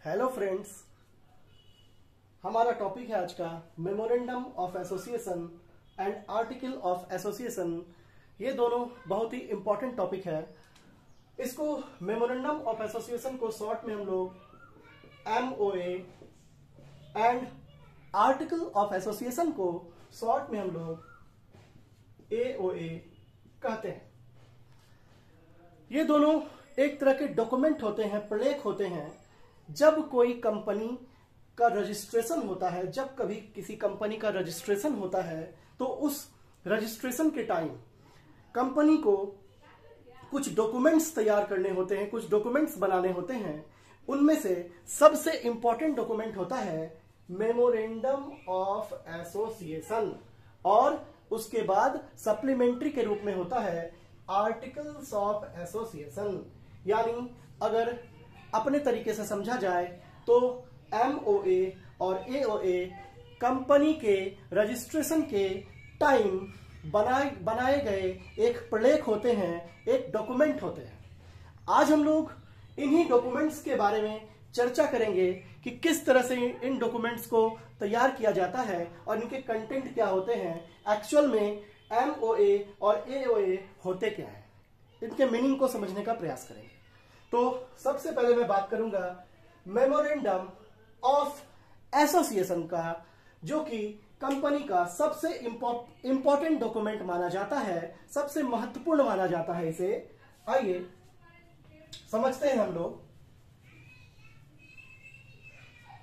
Hello friends, हमारा topic है आज का memorandum of association and article of association. ये दोनों बहुत ही इंपॉर्टेंट टॉपिक है। इसको मेमोरेंडम ऑफ एसोसिएशन को शॉर्ट में हम लोग MOA and article of association को शॉर्ट में हम लोग AOA कहते हैं। ये दोनों एक तरह के डॉक्यूमेंट होते हैं, प्रलेख होते हैं। जब कोई कंपनी का रजिस्ट्रेशन होता है, जब कभी किसी कंपनी का रजिस्ट्रेशन होता है, तो उस रजिस्ट्रेशन के टाइम कंपनी को कुछ डॉक्यूमेंट्स तैयार करने होते हैं, कुछ डॉक्यूमेंट्स बनाने होते हैं। उनमें से सबसे इंपॉर्टेंट डॉक्यूमेंट होता है मेमोरेंडम ऑफ एसोसिएशन, और उसके बाद सप्लीमेंट्री के रूप में होता है आर्टिकल्स ऑफ एसोसिएशन। यानी अगर अपने तरीके से समझा जाए तो MOA और AOA कंपनी के रजिस्ट्रेशन के टाइम बनाए गए एक प्रलेख होते हैं, एक डॉक्यूमेंट होते हैं। आज हम लोग इन्हीं डॉक्यूमेंट्स के बारे में चर्चा करेंगे कि किस तरह से इन डॉक्यूमेंट्स को तैयार किया जाता है और इनके कंटेंट क्या होते हैं, एक्चुअल में MOA और AOA होते क्या है, इनके मीनिंग को समझने का प्रयास करेंगे। तो सबसे पहले मैं बात करूंगा मेमोरेंडम ऑफ एसोसिएशन का, जो कि कंपनी का सबसे इंपॉर्टेंट डॉक्यूमेंट माना जाता है, सबसे महत्वपूर्ण माना जाता है इसे। आइए समझते हैं हम लोग।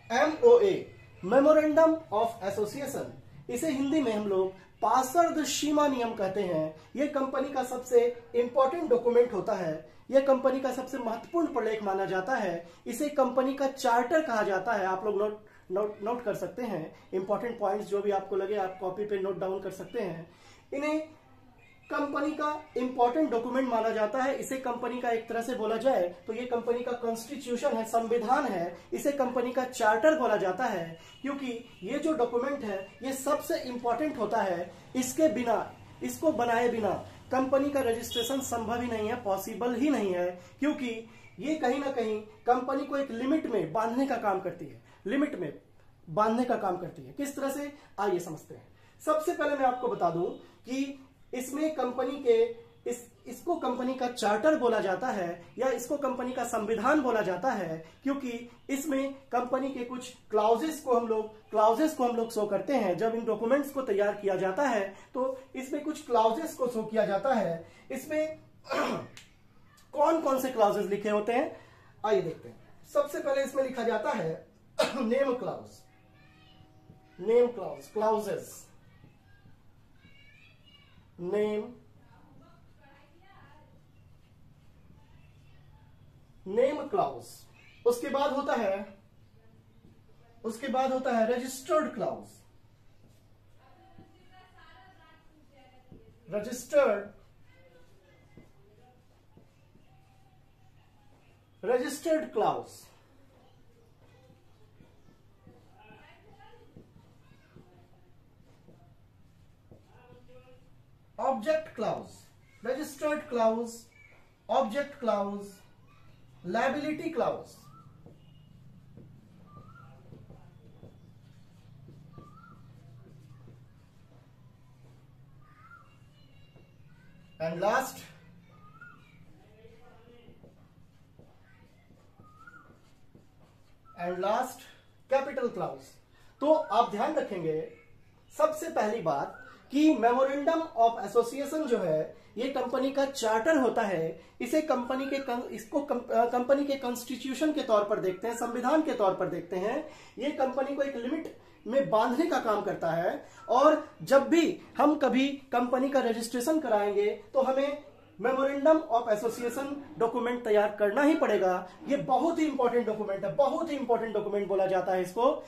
MOA मेमोरेंडम ऑफ एसोसिएशन, इसे हिंदी में हम लोग पार्षद सीमा नियम कहते हैं। यह कंपनी का सबसे इंपॉर्टेंट डॉक्यूमेंट होता है, यह कंपनी का सबसे महत्वपूर्ण प्रलेख माना जाता है। इसे कंपनी का चार्टर कहा जाता है। आप लोग नोट कर सकते हैं, इंपॉर्टेंट पॉइंट्स जो भी आपको लगे आप कॉपी पे नोट डाउन कर सकते हैं। इन्हें कंपनी का इंपॉर्टेंट डॉक्यूमेंट माना जाता है। इसे कंपनी का एक तरह से बोला जाए तो ये कंपनी का कॉन्स्टिट्यूशन है, संविधान है। इसे कंपनी का चार्टर बोला जाता है, क्योंकि ये जो डॉक्यूमेंट है ये सबसे इंपॉर्टेंट होता है। इसके बिना, इसको बनाए बिना कंपनी का रजिस्ट्रेशन संभव ही नहीं है, पॉसिबल ही नहीं है, क्योंकि ये कहीं ना कहीं कंपनी को एक लिमिट में बांधने का काम करती है। लिमिट में बांधने का काम करती है। किस तरह से, आइए समझते हैं। सबसे पहले मैं आपको बता दूं कि इसमें कंपनी के इसको कंपनी का चार्टर बोला जाता है या इसको कंपनी का संविधान बोला जाता है, क्योंकि इसमें कंपनी के कुछ क्लाउजेस को हम लोग शो करते हैं। जब इन डॉक्यूमेंट्स को तैयार किया जाता है तो इसमें कुछ क्लाउजेस को शो किया जाता है। इसमें कौन कौन से क्लाउजेस लिखे होते हैं, आइए देखते हैं। सबसे पहले इसमें लिखा जाता है name clause, clauses, name clause. उसके बाद होता है registered clause, registered clause. Object clause, registered clause, object clause, liability clause. And last capital clause. तो आप ध्यान रखेंगे सबसे पहली बात कि मेमोरेंडम ऑफ एसोसिएशन जो है ये कंपनी का चार्टर होता है। इसे कंपनी के कॉन्स्टिट्यूशन के तौर पर देखते हैं, संविधान के तौर पर देखते हैं। ये कंपनी को एक लिमिट में बांधने का काम करता है। और जब भी हम कभी कंपनी का रजिस्ट्रेशन कराएंगे तो हमें मेमोरेंडम ऑफ एसोसिएशन डॉक्यूमेंट तैयार करना ही पड़ेगा। ये बहुत ही इंपॉर्टेंट डॉक्यूमेंट है, बहुत ही इंपॉर्टेंट डॉक्यूमेंट बोला जाता है इसको।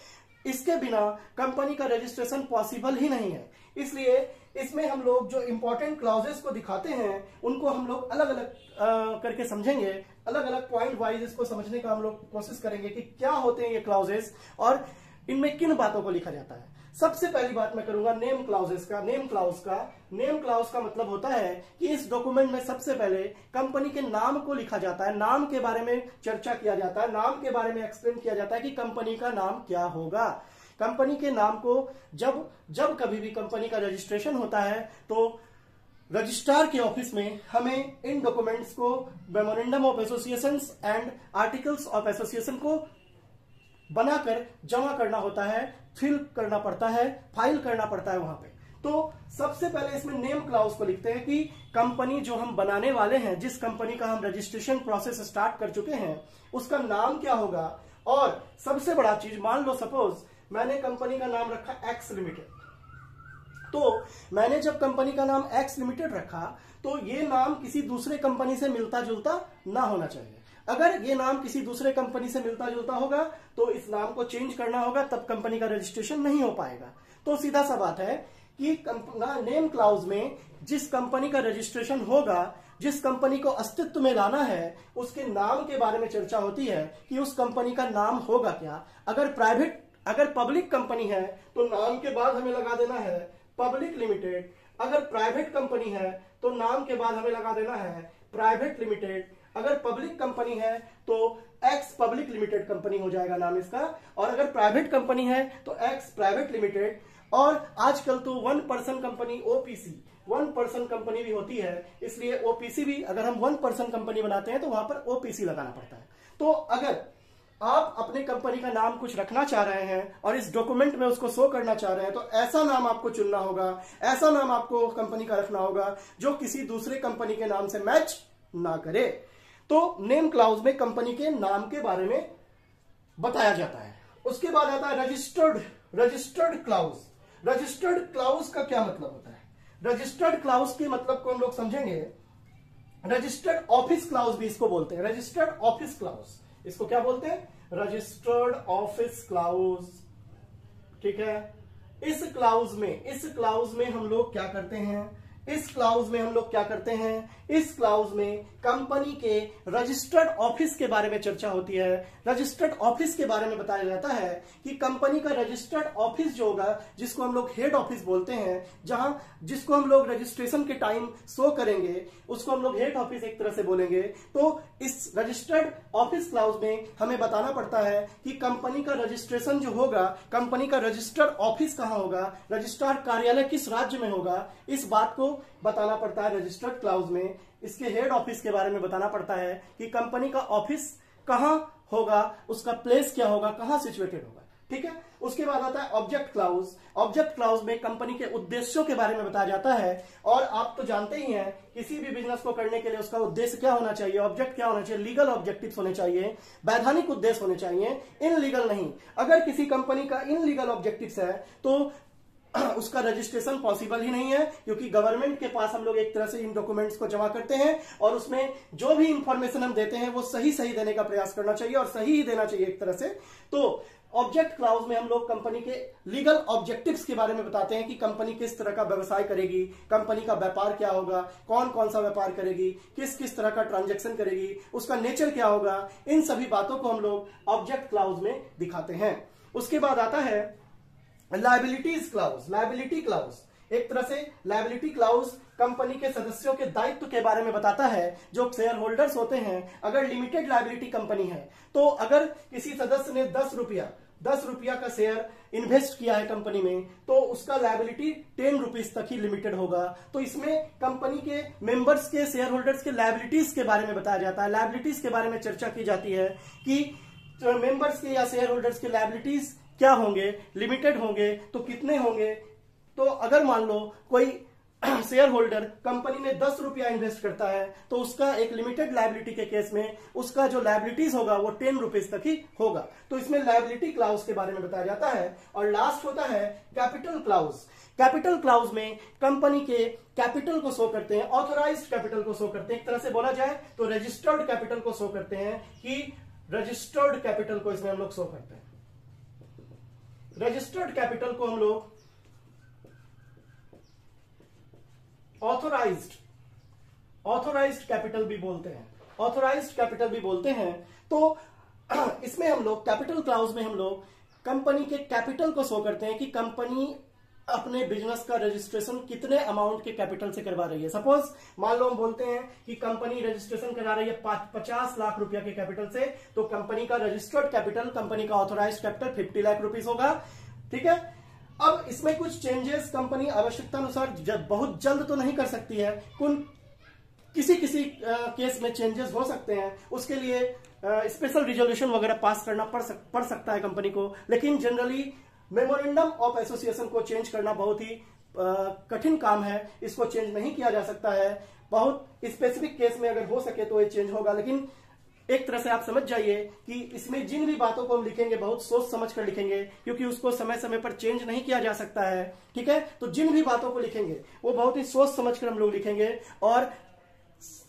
इसके बिना कंपनी का रजिस्ट्रेशन पॉसिबल ही नहीं है। इसलिए इसमें हम लोग जो इंपॉर्टेंट क्लाउजेस को दिखाते हैं उनको हम लोग अलग अलग करके समझेंगे, अलग अलग पॉइंट वाइज इसको समझने का हम लोग कोशिश करेंगे कि क्या होते हैं ये क्लाउजेस और इनमें किन बातों को लिखा जाता है। सबसे पहली बात मैं करूंगा नेम क्लाउजेस का। नेम क्लाउज का मतलब होता है कि इस डॉक्यूमेंट में सबसे पहले कंपनी के नाम को लिखा जाता है, नाम के बारे में चर्चा किया जाता है, नाम के बारे में एक्सप्लेन किया जाता है कि कंपनी का नाम क्या होगा। कंपनी के नाम को जब कभी भी कंपनी का रजिस्ट्रेशन होता है तो रजिस्ट्रार के ऑफिस में हमें इन डॉक्यूमेंट्स को, memorandum of association and articles of association को बनाकर जमा करना होता है, फिल करना पड़ता है, फाइल करना पड़ता है वहां पे। तो सबसे पहले इसमें नेम क्लाउज को लिखते हैं कि कंपनी जो हम बनाने वाले हैं, जिस कंपनी का हम रजिस्ट्रेशन प्रोसेस स्टार्ट कर चुके हैं, उसका नाम क्या होगा। और सबसे बड़ा चीज, मान लो सपोज मैंने कंपनी का नाम रखा एक्स लिमिटेड, तो मैंने जब कंपनी का नाम एक्स लिमिटेड रखा तो ये नाम किसी दूसरे कंपनी से मिलता जुलता ना होना चाहिए। अगर ये नाम किसी दूसरे कंपनी से मिलता जुलता होगा तो इस नाम को चेंज करना होगा, तब कंपनी का रजिस्ट्रेशन नहीं हो पाएगा। तो सीधा सा बात है कि नेम क्लाउज में जिस कंपनी का रजिस्ट्रेशन होगा, जिस कंपनी को अस्तित्व में लाना है, उसके नाम के बारे में चर्चा होती है कि उस कंपनी का नाम होगा क्या। अगर पब्लिक कंपनी है तो नाम के बाद हमें लगा देना है पब्लिक लिमिटेड। अगर प्राइवेट कंपनी है तो नाम के बाद हमें लगा देना है प्राइवेट लिमिटेड। अगर पब्लिक कंपनी है तो एक्स पब्लिक लिमिटेड कंपनी हो जाएगा नाम इसका, और अगर प्राइवेट कंपनी है तो एक्स प्राइवेट लिमिटेड। और आजकल तो 1 person company OPC, 1 person company भी होती है, इसलिए ओपीसी भी, अगर हम 1 पर्सन कंपनी बनाते हैं तो वहां पर ओपीसी लगाना पड़ता है। तो अगर आप अपने कंपनी का नाम कुछ रखना चाह रहे हैं और इस डॉक्यूमेंट में उसको शो करना चाह रहे हैं, तो ऐसा नाम आपको चुनना होगा, ऐसा नाम आपको कंपनी का रखना होगा जो किसी दूसरे कंपनी के नाम से मैच ना करे। तो नेम क्लाउज में कंपनी के नाम के बारे में बताया जाता है। उसके बाद आता है रजिस्टर्ड क्लाउज। रजिस्टर्ड क्लाउज का क्या मतलब होता है? रजिस्टर्ड क्लाउज के मतलब को हम लोग समझेंगे। रजिस्टर्ड ऑफिस क्लाउज भी इसको बोलते हैं। रजिस्टर्ड ऑफिस क्लाउज, इसको क्या बोलते हैं? Registered office clause. ठीक है। इस क्लाउज में हम लोग क्या करते हैं? इस क्लाउज में कंपनी के रजिस्टर्ड ऑफिस के बारे में चर्चा होती है। रजिस्टर्ड ऑफिस के बारे में बताया जाता है कि कंपनी का रजिस्टर्ड ऑफिस जो होगा, जिसको हम लोग हेड ऑफिस बोलते हैं, जिसको हम लोग रजिस्ट्रेशन के टाइम शो करेंगे, उसको हम लोग हेड ऑफिस एक तरह से बोलेंगे। तो इस रजिस्टर्ड ऑफिस क्लाउज में हमें बताना पड़ता है कि कंपनी का रजिस्ट्रेशन जो होगा, कंपनी का रजिस्टर्ड ऑफिस कहां होगा, रजिस्ट्रार कार्यालय किस राज्य में होगा, इस बात को बताना पड़ता है रजिस्टर्ड क्लाउज में। इसके हेड ऑफिस के बारे में बताना पड़ता है कि कंपनी का ऑफिस कहां होगा, उसका प्लेस क्या होगा, कहां सिचुएटेड होगा। ठीक है। उसके बाद आता है ऑब्जेक्ट क्लाउज। ऑब्जेक्ट क्लाउज में कंपनी के उद्देश्यों के बारे में बताया जाता है। और आप तो जानते ही हैं, किसी भी बिजनेस को करने के लिए उसका उद्देश्य क्या होना चाहिए, ऑब्जेक्ट क्या होना चाहिए? लीगल ऑब्जेक्टिव्स होने चाहिए, वैधानिक उद्देश्य होने चाहिए, इनलीगल नहीं। अगर किसी कंपनी का इनलीगल ऑब्जेक्टिव्स है तो उसका रजिस्ट्रेशन पॉसिबल ही नहीं है, क्योंकि गवर्नमेंट के पास हम लोग एक तरह से इन डॉक्यूमेंट्स को जमा करते हैं और उसमें जो भी इंफॉर्मेशन हम देते हैं वो सही देने का प्रयास करना चाहिए और सही ही देना चाहिए एक तरह से। तो ऑब्जेक्ट क्लाउज में हम लोग कंपनी के लीगल ऑब्जेक्टिव्स के बारे में बताते हैं कि कंपनी किस तरह का व्यवसाय करेगी, कंपनी का व्यापार क्या होगा, कौन कौन सा व्यापार करेगी, किस किस तरह का ट्रांजैक्शन करेगी, उसका नेचर क्या होगा। इन सभी बातों को हम लोग ऑब्जेक्ट क्लाउज में दिखाते हैं। उसके बाद आता है लायबिलिटीज क्लाउज। लायबिलिटी क्लाउज एक तरह से, लायबिलिटी क्लाउज कंपनी के सदस्यों के दायित्व के बारे में बताता है। जो शेयर होल्डर्स होते हैं, अगर लिमिटेड लायबिलिटी कंपनी है तो अगर किसी सदस्य ने 10 रुपया का शेयर इन्वेस्ट किया है कंपनी में, तो उसका लायबिलिटी 10 रुपीज तक ही लिमिटेड होगा। तो इसमें कंपनी के मेंबर्स के, शेयर होल्डर्स के लायबिलिटीज के बारे में बताया जाता है। लायबिलिटीज के बारे में चर्चा की जाती है कि मेंबर्स के या शेयर होल्डर्स के लायबिलिटीज क्या होंगे, लिमिटेड होंगे तो कितने होंगे। तो अगर मान लो कोई शेयर होल्डर कंपनी में 10 रुपया इन्वेस्ट करता है तो उसका एक लिमिटेड लायबिलिटी के केस में उसका जो लायबिलिटीज होगा वो 10 रुपीज तक ही होगा। तो इसमें लायबिलिटी क्लाउज के बारे में बताया जाता है। और लास्ट होता है कैपिटल क्लाउज। कैपिटल क्लाउज में कंपनी के कैपिटल को शो करते हैं, ऑथोराइज्ड कैपिटल को शो करते हैं। एक तरह से बोला जाए तो रजिस्टर्ड कैपिटल को शो करते हैं कि रजिस्टर्ड कैपिटल को इसमें हम लोग शो करते हैं। रजिस्टर्ड कैपिटल को हम लोग ऑथोराइज्ड कैपिटल भी बोलते हैं, ऑथोराइज्ड कैपिटल भी बोलते हैं। तो इसमें हम लोग कैपिटल क्लाउज में हम लोग कंपनी के कैपिटल को शो करते हैं कि कंपनी अपने बिजनेस का रजिस्ट्रेशन कितने अमाउंट के कैपिटल से करवा रही है। सपोज मान लो हम बोलते हैं कि कंपनी रजिस्ट्रेशन करा रही है 50 लाख रुपया के कैपिटल से, तो कंपनी का रजिस्टर्ड कैपिटल, कंपनी का ऑथोराइज्ड कैपिटल 50 लाख रुपीस होगा। ठीक है, अब इसमें कुछ चेंजेस कंपनी आवश्यकता अनुसार बहुत जल्द तो नहीं कर सकती है, किसी केस में चेंजेस हो सकते हैं, उसके लिए स्पेशल रिजोल्यूशन वगैरह पास करना पड़ सकता है कंपनी को। लेकिन जनरली मेमोरेंडम ऑफ एसोसिएशन को चेंज करना बहुत ही कठिन काम है, इसको चेंज नहीं किया जा सकता है। बहुत स्पेसिफिक केस में अगर हो सके तो ये चेंज होगा, लेकिन एक तरह से आप समझ जाइए कि इसमें जिन भी बातों को हम लिखेंगे बहुत सोच समझ कर लिखेंगे, क्योंकि उसको समय समय पर चेंज नहीं किया जा सकता है। ठीक है, तो जिन भी बातों को लिखेंगे वो बहुत ही सोच समझ कर हम लोग लिखेंगे, और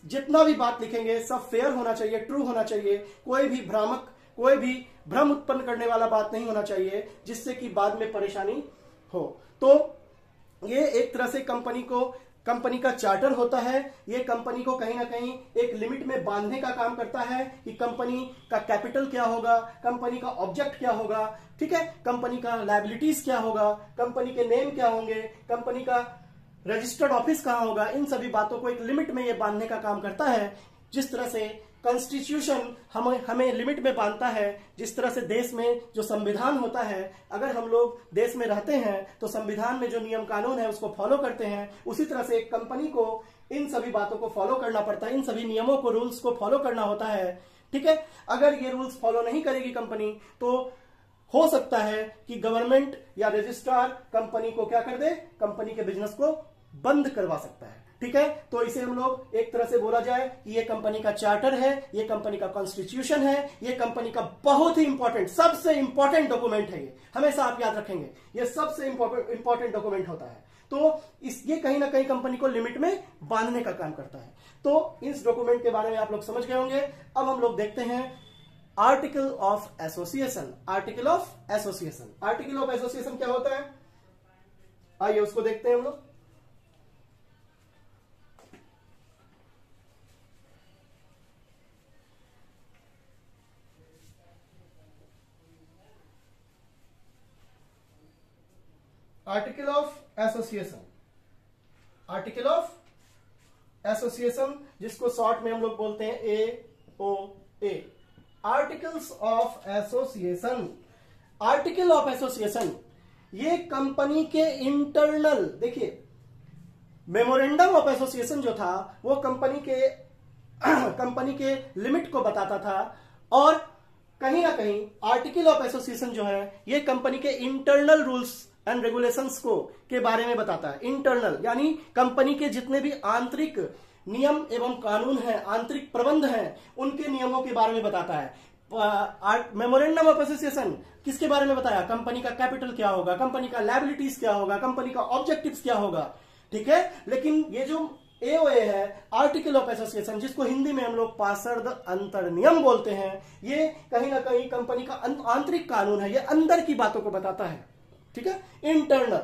जितना भी बात लिखेंगे सब फेयर होना चाहिए, ट्रू होना चाहिए, कोई भी भ्रम उत्पन्न करने वाला बात नहीं होना चाहिए जिससे कि बाद में परेशानी हो। तो ये एक तरह से कंपनी का चार्टर होता है। ये कंपनी को कहीं ना कहीं एक लिमिट में बांधने का काम करता है कि कंपनी का कैपिटल क्या होगा, कंपनी का ऑब्जेक्ट क्या होगा, ठीक है, कंपनी का लायबिलिटीज क्या होगा, कंपनी के नेम क्या होंगे, कंपनी का रजिस्टर्ड ऑफिस कहां होगा, इन सभी बातों को एक लिमिट में ये बांधने का काम करता है। जिस तरह से कॉन्स्टिट्यूशन हमें लिमिट में बांधता है, जिस तरह से देश में जो संविधान होता है, अगर हम लोग देश में रहते हैं तो संविधान में जो नियम कानून है उसको फॉलो करते हैं, उसी तरह से एक कंपनी को इन सभी बातों को फॉलो करना पड़ता है, इन सभी नियमों को, रूल्स को फॉलो करना होता है। ठीक है, अगर ये रूल्स फॉलो नहीं करेगी कंपनी तो हो सकता है कि गवर्नमेंट या रजिस्ट्रार कंपनी को क्या कर दे, कंपनी के बिजनेस को बंद करवा सकता है। ठीक है, तो इसे हम लोग एक तरह से बोला जाए कि ये कंपनी का चार्टर है, ये कंपनी का कॉन्स्टिट्यूशन है, ये कंपनी का बहुत ही इंपॉर्टेंट, सबसे इंपॉर्टेंट डॉक्यूमेंट है। ये हमेशा आप याद रखेंगे, ये सबसे इंपॉर्टेंट डॉक्यूमेंट होता है। तो ये कहीं ना कहीं कंपनी को लिमिट में बांधने का काम करता है। तो इस डॉक्यूमेंट के बारे में आप लोग समझ गए होंगे। अब हम लोग देखते हैं article of association. Article of association, article of association क्या होता है, आइए उसको देखते हैं हम लोग। Article of association, article of association जिसको शॉर्ट में हम लोग बोलते हैं AOA, articles of association. Article of association ये कंपनी के इंटरनल, देखिए मेमोरेंडम ऑफ एसोसिएशन जो था वो कंपनी के लिमिट को बताता था, और कहीं ना कहीं आर्टिकल ऑफ एसोसिएशन जो है ये कंपनी के इंटरनल रूल्स एंड रेगुलेशंस को के बारे में बताता है। इंटरनल यानी कंपनी के जितने भी आंतरिक नियम एवं कानून हैं, आंतरिक प्रबंध हैं, उनके नियमों के बारे में बताता है। मेमोरेंडम ऑफ एसोसिएशन किसके बारे में बताया, कंपनी का कैपिटल क्या होगा, कंपनी का लायबिलिटीज क्या होगा, कंपनी का ऑब्जेक्टिव्स क्या होगा। ठीक है, लेकिन ये जो AOA है, आर्टिकल ऑफ एसोसिएशन, जिसको हिंदी में हम लोग पार्षद अंतर नियम बोलते हैं, ये कहीं ना कहीं कंपनी का आंतरिक कानून है, ये अंदर की बातों को बताता है। ठीक है, इंटरनल,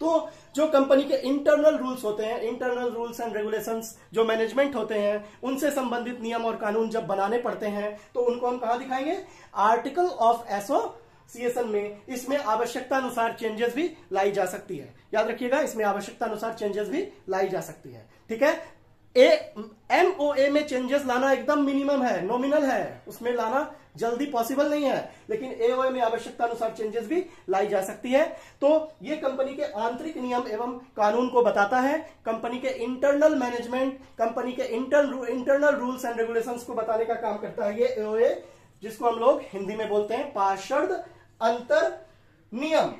तो जो कंपनी के इंटरनल रूल्स होते हैं, इंटरनल रूल्स एंड रेगुलेशंस, जो मैनेजमेंट होते हैं, उनसे संबंधित नियम और कानून जब बनाने पड़ते हैं तो उनको हम कहां दिखाएंगे, आर्टिकल ऑफ एसोसिएशन में। इसमें आवश्यकता अनुसार चेंजेस भी लाई जा सकती है, याद रखिएगा, इसमें आवश्यकता अनुसार चेंजेस भी लाई जा सकती है। ठीक है, MOA में चेंजेस लाना एकदम मिनिमम है, नॉमिनल है, उसमें लाना जल्दी पॉसिबल नहीं है, लेकिन AOA में आवश्यकता अनुसार चेंजेस भी लाई जा सकती है। तो ये कंपनी के आंतरिक नियम एवं कानून को बताता है, कंपनी के इंटरनल मैनेजमेंट, कंपनी के इंटरनल रूल्स एंड रेगुलेशंस को बताने का काम करता है ये AOA, जिसको हम लोग हिंदी में बोलते हैं पार्षद अंतर नियम।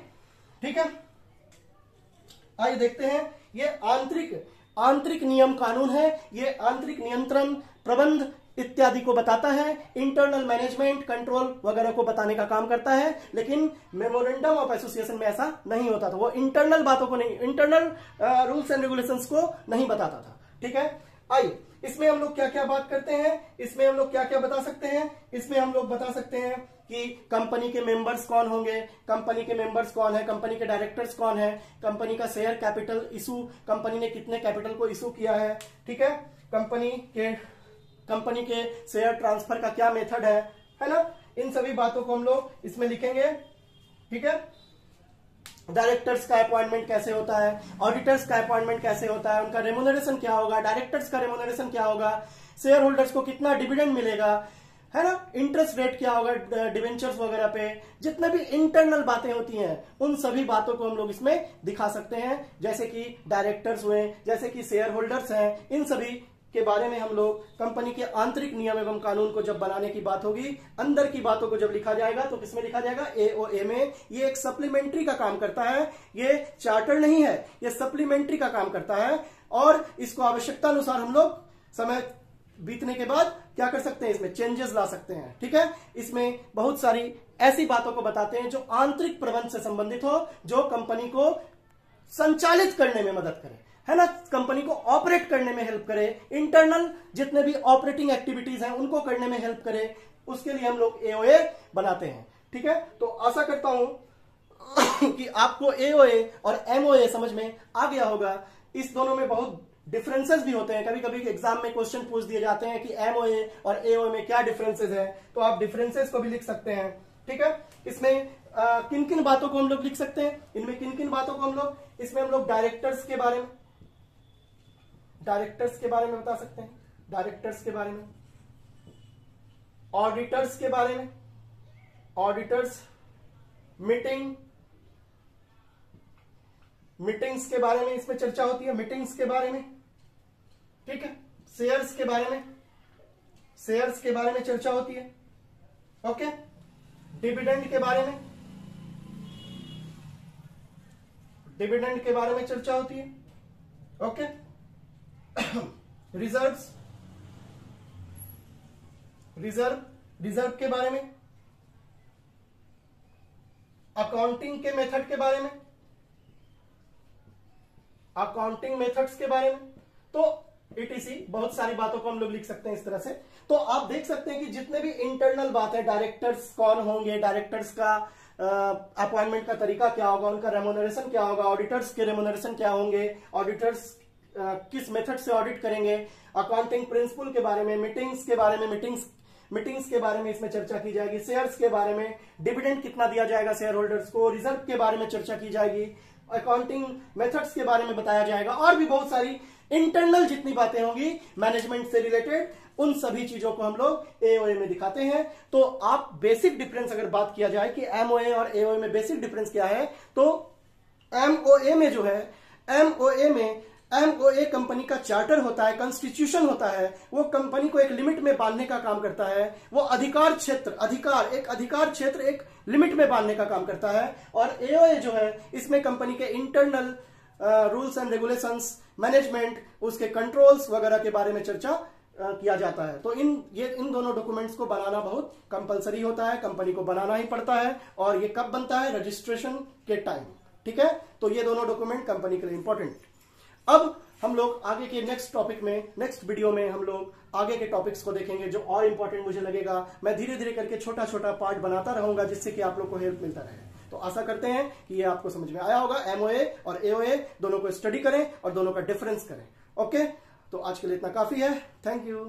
ठीक है, आइए देखते हैं, ये आंतरिक नियम कानून है, ये आंतरिक नियंत्रण, प्रबंध इत्यादि को बताता है, इंटरनल मैनेजमेंट, कंट्रोल वगैरह को बताने का काम करता है। लेकिन मेमोरेंडम ऑफ एसोसिएशन में ऐसा नहीं होता था, वो इंटरनल बातों को नहीं, इंटरनल रूल्स एंड रेगुलेशंस को नहीं बताता था। ठीक है, आइए इसमें हम लोग क्या क्या बात करते हैं, इसमें हम लोग क्या क्या बता सकते हैं। इसमें हम लोग बता सकते हैं कि कंपनी के मेंबर्स कौन होंगे, कंपनी के मेंबर्स कौन है, कंपनी के डायरेक्टर्स कौन है, कंपनी का शेयर कैपिटल इशू, कंपनी ने कितने कैपिटल को इशू किया है। ठीक है, कंपनी के शेयर ट्रांसफर का क्या मेथड है ना, इन सभी बातों को हम लोग इसमें लिखेंगे। ठीक है। डायरेक्टर्स का अपॉइंटमेंट कैसे होता है, ऑडिटर्स का अपॉइंटमेंट कैसे होता है, उनका रेम्यूनरेशन क्या होगा, डायरेक्टर्स का रेम्यूनरेशन क्या होगा, शेयर होल्डर्स को कितना डिविडेंड मिलेगा, है ना, इंटरेस्ट रेट क्या होगा डिवेंचर्स वगैरह पे, जितने भी इंटरनल बातें होती हैं उन सभी बातों को हम लोग इसमें दिखा सकते हैं। जैसे कि डायरेक्टर्स हुए, जैसे कि शेयर होल्डर्स हैं, इन सभी के बारे में हम लोग कंपनी के आंतरिक नियम एवं कानून को जब बनाने की बात होगी, अंदर की बातों को जब लिखा जाएगा तो किसमें लिखा जाएगा, एओए में। ये एक सप्लीमेंट्री का काम करता है, ये चार्टर नहीं है, ये सप्लीमेंट्री का काम करता है और इसको आवश्यकता अनुसार हम लोग समय बीतने के बाद क्या कर सकते हैं, इसमें चेंजेस ला सकते हैं। ठीक है, इसमें बहुत सारी ऐसी बातों को बताते हैं जो आंतरिक प्रबंध से संबंधित हो, जो कंपनी को संचालित करने में मदद करे, है ना, कंपनी को ऑपरेट करने में हेल्प करे, इंटरनल जितने भी ऑपरेटिंग एक्टिविटीज हैं उनको करने में हेल्प करे, उसके लिए हम लोग एओए बनाते हैं। ठीक है, तो आशा करता हूं कि आपको एओए और एमओए समझ में आ गया होगा। इस दोनों में बहुत डिफरेंसेस भी होते हैं, कभी कभी एग्जाम में क्वेश्चन पूछ दिए जाते हैं कि एमओए और एओए में क्या डिफरेंसेस है, तो आप डिफरेंसेस को भी लिख सकते हैं। ठीक है, इसमें किन किन बातों को हम लोग लिख सकते हैं, इनमें किन किन बातों को हम लोग, इसमें हम लोग डायरेक्टर्स के बारे में बता सकते हैं, डायरेक्टर्स के बारे में, ऑडिटर्स के बारे में, ऑडिटर्स, मीटिंग्स के बारे में इसमें चर्चा होती है, मीटिंग्स के बारे में। ठीक है, शेयर्स के बारे में चर्चा होती है। ओके, डिविडेंड के बारे में चर्चा होती है। ओके, रिजर्व के बारे में, अकाउंटिंग के मेथड के बारे में, अकाउंटिंग मेथड्स के बारे में, तो ETC बहुत सारी बातों को हम लोग लिख सकते हैं इस तरह से। तो आप देख सकते हैं कि जितने भी इंटरनल बात है, डायरेक्टर्स कौन होंगे, डायरेक्टर्स का अपॉइंटमेंट का तरीका क्या होगा, उनका रेम्यूनरेशन क्या होगा, ऑडिटर्स के रेम्यूनरेशन क्या होंगे, ऑडिटर्स किस मेथड से ऑडिट करेंगे, अकाउंटिंग प्रिंसिपल के बारे में, मीटिंग्स के बारे में इसमें चर्चा की जाएगी, शेयर्स के बारे में, डिविडेंड कितना दिया जाएगा शेयर होल्डर्स को, रिजर्व के बारे में चर्चा की जाएगी, अकाउंटिंग मेथड्स के बारे में बताया जाएगा, और भी बहुत सारी इंटरनल जितनी बातें होंगी मैनेजमेंट से रिलेटेड, उन सभी चीजों को हम लोग एओए में दिखाते हैं। तो आप बेसिक डिफरेंस अगर बात किया जाए कि एमओए और एओए में बेसिक डिफरेंस क्या है, तो एमओए में जो है, एमओए कंपनी का चार्टर होता है, कॉन्स्टिट्यूशन होता है, वो कंपनी को एक लिमिट में बांधने का काम करता है, वो अधिकार क्षेत्र एक लिमिट में बांधने का काम करता है। और एओए जो है, इसमें कंपनी के internal rules and regulations, management, उसके कंट्रोल्स वगैरह के बारे में चर्चा किया जाता है। तो इन दोनों डॉक्यूमेंट्स को बनाना बहुत कंपलसरी होता है, कंपनी को बनाना ही पड़ता है, और ये कब बनता है, रजिस्ट्रेशन के टाइम। ठीक है, तो ये दोनों डॉक्यूमेंट कंपनी के लिए इंपॉर्टेंट। अब हम लोग आगे के नेक्स्ट वीडियो में हम लोग आगे के टॉपिक्स को देखेंगे जो और इंपॉर्टेंट मुझे लगेगा। मैं धीरे धीरे करके छोटा छोटा पार्ट बनाता रहूंगा जिससे कि आप लोग को हेल्प मिलता रहे। तो आशा करते हैं कि ये आपको समझ में आया होगा। एमओए और एओए दोनों को स्टडी करें और दोनों का डिफरेंस करें। ओके, तो आज के लिए इतना काफी है। Thank you.